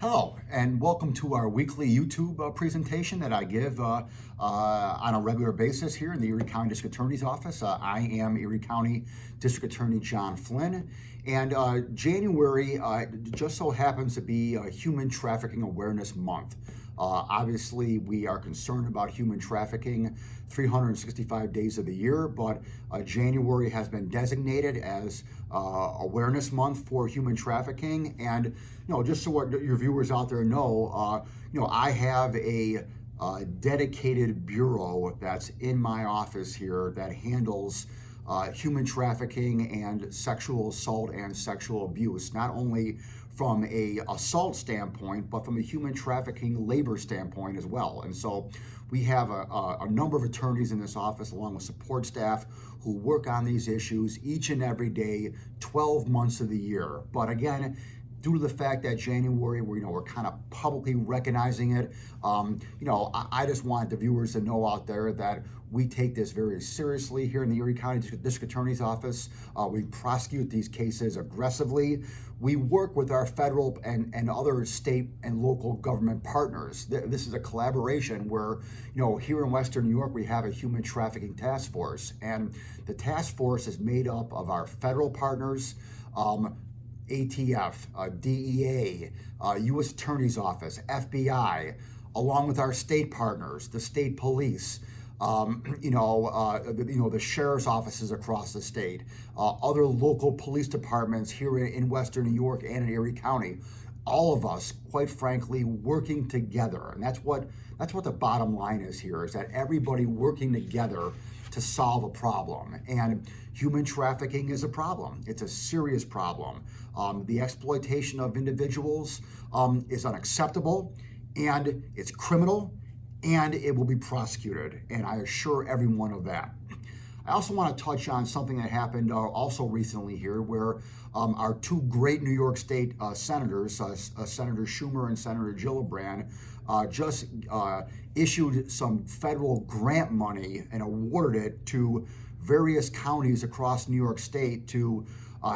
Hello, and welcome to our weekly YouTube presentation that I give on a regular basis here in the Erie County District Attorney's Office. I am Erie County District Attorney John Flynn, and January just so happens to be Human Trafficking Awareness Month. Obviously, we are concerned about human trafficking 365 days of the year, but January has been designated as Awareness Month for human trafficking. And just so what your viewers out there know, I have a dedicated bureau that's in my office here that handles human trafficking and sexual assault and sexual abuse, not only from a assault standpoint, but from a human trafficking labor standpoint as well. And so we have a number of attorneys in this office, along with support staff, who work on these issues each and every day, 12 months of the year. But again, due to the fact that January, we're kind of publicly recognizing it, I just want the viewers to know out there that we take this very seriously here in the Erie County District Attorney's Office. We prosecute these cases aggressively. We work with our federal and other state and local government partners. This is a collaboration where, here in Western New York, we have a human trafficking task force. And the task force is made up of our federal partners, ATF, DEA, U.S. Attorney's Office, FBI, along with our state partners, the state police, the sheriff's offices across the state, other local police departments here in Western New York and in Erie County. All of us, quite frankly, working together, and that's what the bottom line is here: is that everybody working together to solve a problem. And human trafficking is a problem. It's a serious problem. The exploitation of individuals is unacceptable, and it's criminal, and it will be prosecuted. And I assure everyone of that. I also want to touch on something that happened also recently here, where our two great New York State senators, Senator Schumer and Senator Gillibrand, just issued some federal grant money and awarded it to various counties across New York State to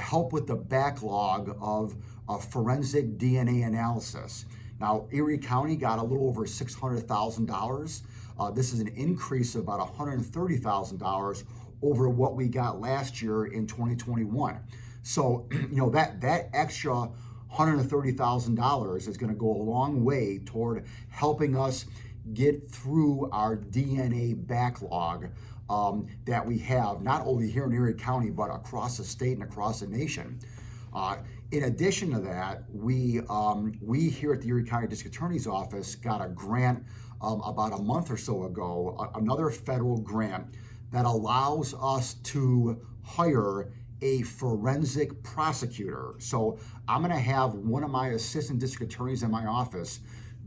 help with the backlog of forensic DNA analysis. Now, Erie County got a little over $600,000. This is an increase of about $130,000 over what we got last year in 2021. So, that extra $130,000 is going to go a long way toward helping us get through our DNA backlog that we have, not only here in Erie County, but across the state and across the nation. In addition to that, we here at the Erie County District Attorney's Office got a grant about a month or so ago, another federal grant that allows us to hire a forensic prosecutor. So I'm going to have one of my assistant district attorneys in my office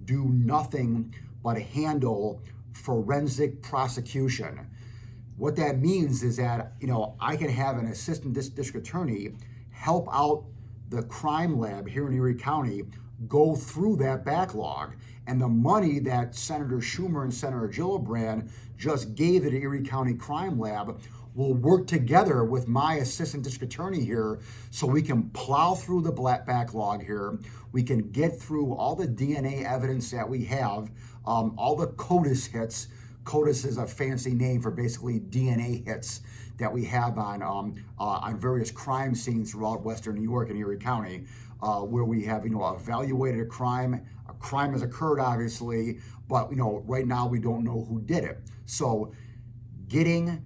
do nothing but handle forensic prosecution. What that means is that, I can have an assistant district attorney help out the crime lab here in Erie County go through that backlog. And the money that Senator Schumer and Senator Gillibrand just gave the Erie County Crime Lab will work together with my assistant district attorney here so we can plow through the backlog here. We can get through all the DNA evidence that we have, all the CODIS hits. CODIS is a fancy name for basically DNA hits that we have on various crime scenes throughout Western New York and Erie County, where we have evaluated a crime. A crime has occurred, obviously, but right now we don't know who did it. So, getting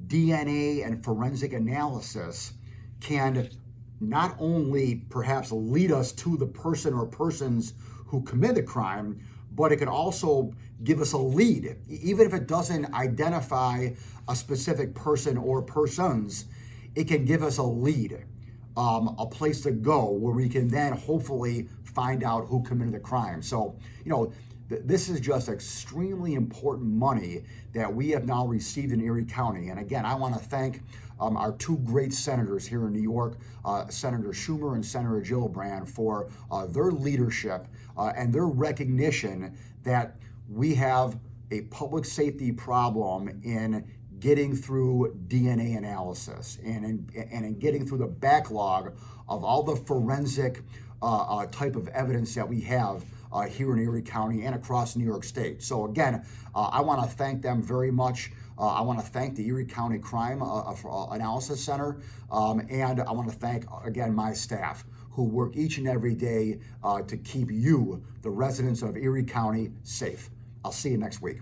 DNA and forensic analysis can not only perhaps lead us to the person or persons who commit the crime, but it can also give us a lead. Even if it doesn't identify a specific person or persons, it can give us a lead, a place to go where we can then hopefully find out who committed the crime. So, this is just extremely important money that we have now received in Erie County. And again, I want to thank our two great senators here in New York, Senator Schumer and Senator Gillibrand, for their leadership and their recognition that we have a public safety problem in getting through DNA analysis and in getting through the backlog of all the forensic type of evidence that we have here in Erie County and across New York State. So again, I want to thank them very much. I want to thank the Erie County Crime Analysis Center, and I want to thank, again, my staff who work each and every day to keep you, the residents of Erie County, safe. I'll see you next week.